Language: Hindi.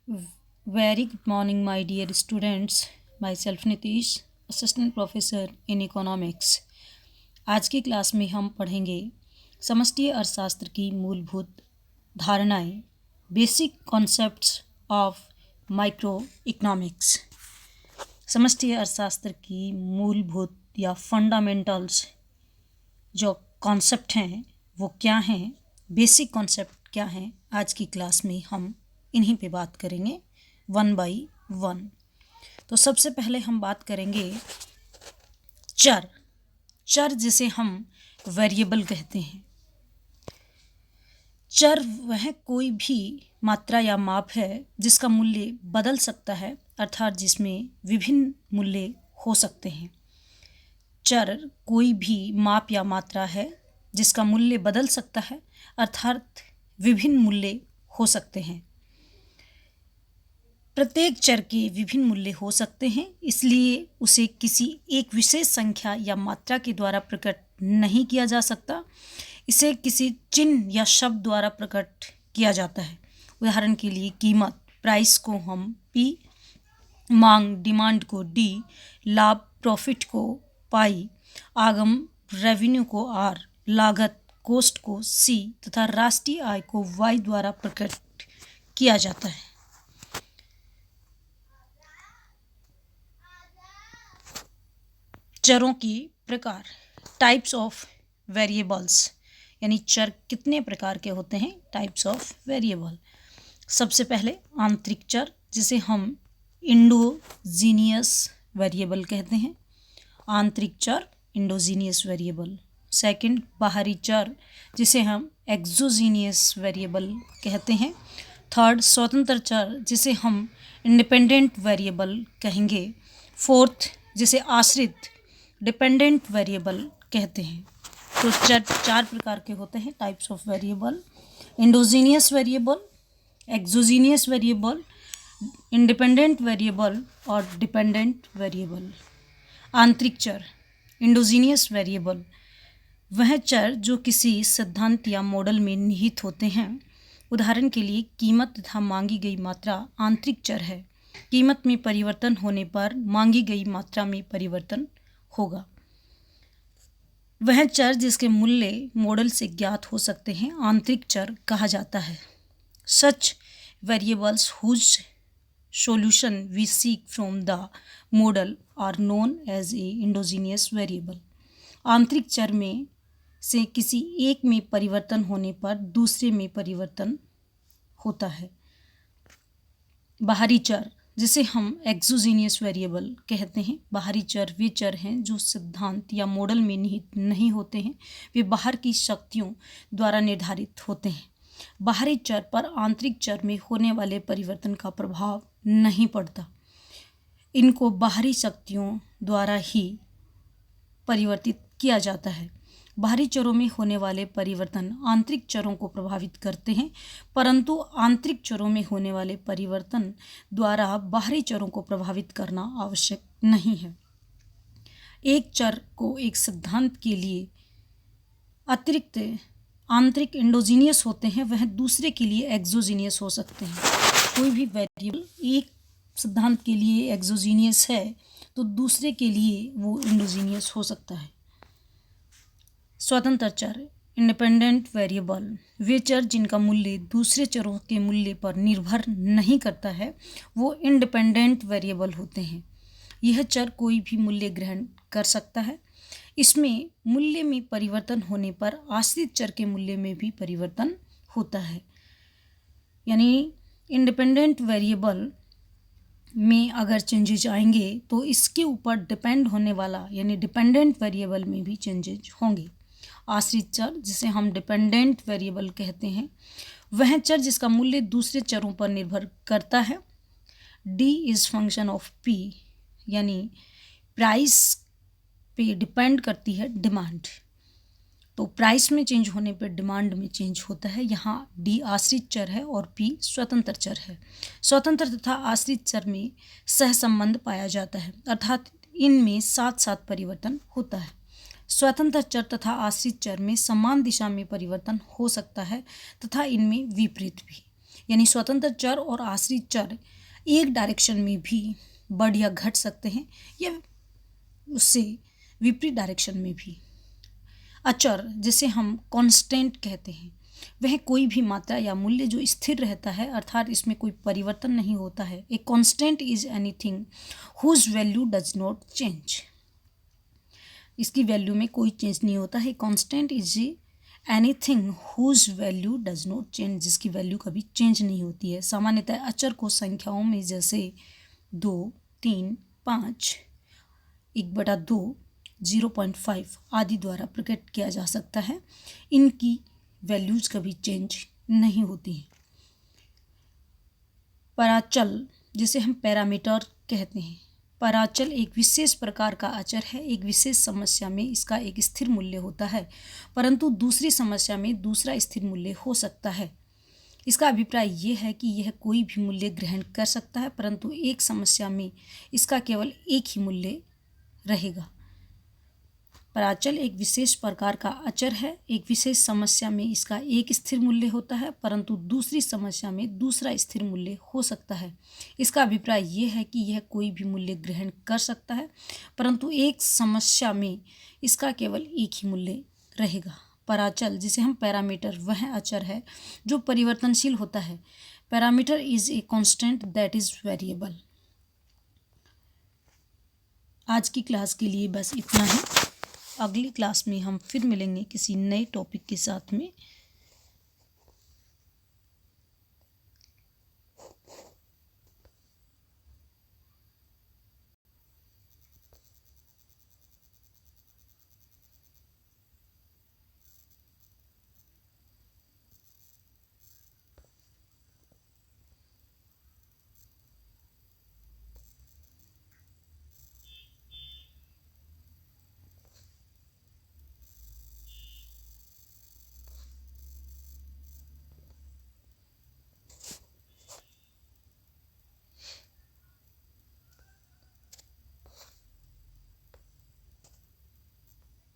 Very good morning, my dear students. Myself Nitish, assistant professor in economics. आज की क्लास में हम पढ़ेंगे समष्टि अर्थशास्त्र की मूलभूत धारणाएं, basic concepts of micro economics. समष्टि अर्थशास्त्र की मूलभूत या फंडामेंटल्स जो कॉन्सेप्ट हैं वो क्या हैं, बेसिक कॉन्सेप्ट क्या हैं, आज की क्लास में हम इन्हीं पे बात करेंगे वन बाय वन। तो सबसे पहले हम बात करेंगे चर जिसे हम वेरिएबल कहते हैं। चर वह कोई भी मात्रा या माप है जिसका मूल्य बदल सकता है, अर्थात जिसमें विभिन्न मूल्य हो सकते हैं। चर कोई भी माप या मात्रा है जिसका मूल्य बदल सकता है, अर्थात विभिन्न मूल्य हो सकते हैं। प्रत्येक चर के विभिन्न मूल्य हो सकते हैं, इसलिए उसे किसी एक विशेष संख्या या मात्रा के द्वारा प्रकट नहीं किया जा सकता। इसे किसी चिन्ह या शब्द द्वारा प्रकट किया जाता है। उदाहरण के लिए कीमत, प्राइस को हम पी, मांग, डिमांड को डी, लाभ, प्रॉफिट को पाई, आगम, रेवेन्यू को आर, लागत, कॉस्ट को सी तथा राष्ट्रीय आय को वाई द्वारा प्रकट किया जाता है। चरों की प्रकार, टाइप्स ऑफ वेरिएबल्स, यानी चर कितने प्रकार के होते हैं, टाइप्स ऑफ वेरिएबल। सबसे पहले आंतरिक चर जिसे हम इंडोजीनियस वेरिएबल कहते हैं। आंतरिक चर इंडोजीनियस वेरिएबल। सेकंड, बाहरी चर जिसे हम एक्सोजीनियस वेरिएबल कहते हैं। थर्ड, स्वतंत्र चर जिसे हम इंडिपेंडेंट वेरिएबल कहेंगे। फोर्थ, जिसे आश्रित डिपेंडेंट वेरिएबल कहते हैं। तो चार प्रकार के होते हैं types of variable: endogenous variable, exogenous variable, independent variable और डिपेंडेंट वेरिएबल। आंतरिक चर इंडोजीनियस वेरिएबल वह चर जो किसी सिद्धांत या मॉडल में निहित होते हैं। उदाहरण के लिए कीमत तथा मांगी गई मात्रा आंतरिक चर है। कीमत में परिवर्तन होने पर मांगी गई मात्रा में परिवर्तन होगा। वह चर जिसके मूल्य मॉडल से ज्ञात हो सकते हैं आंतरिक चर कहा जाता है। Such variables whose solution we seek from the model are known as a endogenous variable. आंतरिक चर में से किसी एक में परिवर्तन होने पर दूसरे में परिवर्तन होता है। बाहरी चर जिसे हम एक्सोजीनियस वेरिएबल कहते हैं। बाहरी चर वे चर हैं जो सिद्धांत या मॉडल में निहित नहीं होते हैं, वे बाहर की शक्तियों द्वारा निर्धारित होते हैं। बाहरी चर पर आंतरिक चर में होने वाले परिवर्तन का प्रभाव नहीं पड़ता। इनको बाहरी शक्तियों द्वारा ही परिवर्तित किया जाता है। बाहरी चरों में होने वाले परिवर्तन आंतरिक चरों को प्रभावित करते हैं, परंतु आंतरिक चरों में होने वाले परिवर्तन द्वारा बाहरी चरों को प्रभावित करना आवश्यक नहीं है। एक चर को एक सिद्धांत के लिए अतिरिक्त आंतरिक इंडोजीनियस होते हैं, वह दूसरे के लिए एक्सोजीनियस हो सकते हैं। कोई भी वेरिएबल एक सिद्धांत के लिए एक्सोजीनियस है तो दूसरे के लिए वो इंडोजीनियस हो सकता है। स्वतंत्र चर इंडिपेंडेंट वेरिएबल वे चर जिनका मूल्य दूसरे चरों के मूल्य पर निर्भर नहीं करता है, वो इंडिपेंडेंट वेरिएबल होते हैं। यह चर कोई भी मूल्य ग्रहण कर सकता है। इसमें मूल्य में परिवर्तन होने पर आश्रित चर के मूल्य में भी परिवर्तन होता है। यानी इंडिपेंडेंट वेरिएबल में अगर चेंजेज आएंगे तो इसके ऊपर डिपेंड होने वाला यानी डिपेंडेंट वेरिएबल में भी चेंजेज होंगे। आश्रित चर जिसे हम डिपेंडेंट वेरिएबल कहते हैं, वह चर जिसका मूल्य दूसरे चरों पर निर्भर करता है। D is function of P, यानी प्राइस पे डिपेंड करती है डिमांड, तो प्राइस में चेंज होने पर डिमांड में चेंज होता है। यहाँ डी आश्रित चर है और पी स्वतंत्र चर है। स्वतंत्र तथा आश्रित चर में सहसंबंध पाया जाता है, अर्थात इनमें साथ साथ परिवर्तन होता है। स्वतंत्र चर तथा आश्रित चर में समान दिशा में परिवर्तन हो सकता है तथा इनमें विपरीत भी। यानी स्वतंत्र चर और आश्रित चर एक डायरेक्शन में भी बढ़ या घट सकते हैं या उससे विपरीत डायरेक्शन में भी। अचर जिसे हम कांस्टेंट कहते हैं वह कोई भी मात्रा या मूल्य जो स्थिर रहता है, अर्थात इसमें कोई परिवर्तन नहीं होता है। A constant is anything whose value does not change, इसकी वैल्यू में कोई चेंज नहीं होता है। Constant is anything whose value does not change, जिसकी वैल्यू कभी चेंज नहीं होती है। सामान्यतः अचर को संख्याओं में जैसे 2, 3, 5, 1/2, 0.5 आदि द्वारा प्रकट किया जा सकता है। इनकी वैल्यूज कभी चेंज नहीं होती हैं। पराचल जिसे हम पैरामीटर कहते हैं, पराचल एक विशेष प्रकार का अचर है। एक विशेष समस्या में इसका एक स्थिर मूल्य होता है, परंतु दूसरी समस्या में दूसरा स्थिर मूल्य हो सकता है। इसका अभिप्राय यह है कि यह कोई भी मूल्य ग्रहण कर सकता है, परंतु एक समस्या में इसका केवल एक ही मूल्य रहेगा। पराचल एक विशेष प्रकार का अचर है। एक विशेष समस्या में इसका एक स्थिर मूल्य होता है, परंतु दूसरी समस्या में दूसरा स्थिर मूल्य हो सकता है। इसका अभिप्राय यह है कि यह कोई भी मूल्य ग्रहण कर सकता है, परंतु एक समस्या में इसका केवल एक ही मूल्य रहेगा। पराचल जिसे हम पैरामीटर वह अचर है जो परिवर्तनशील होता है। Parameter is a constant that is variable. आज की क्लास के लिए बस इतना ही। अगली क्लास में हम फिर मिलेंगे किसी नए टॉपिक के साथ में।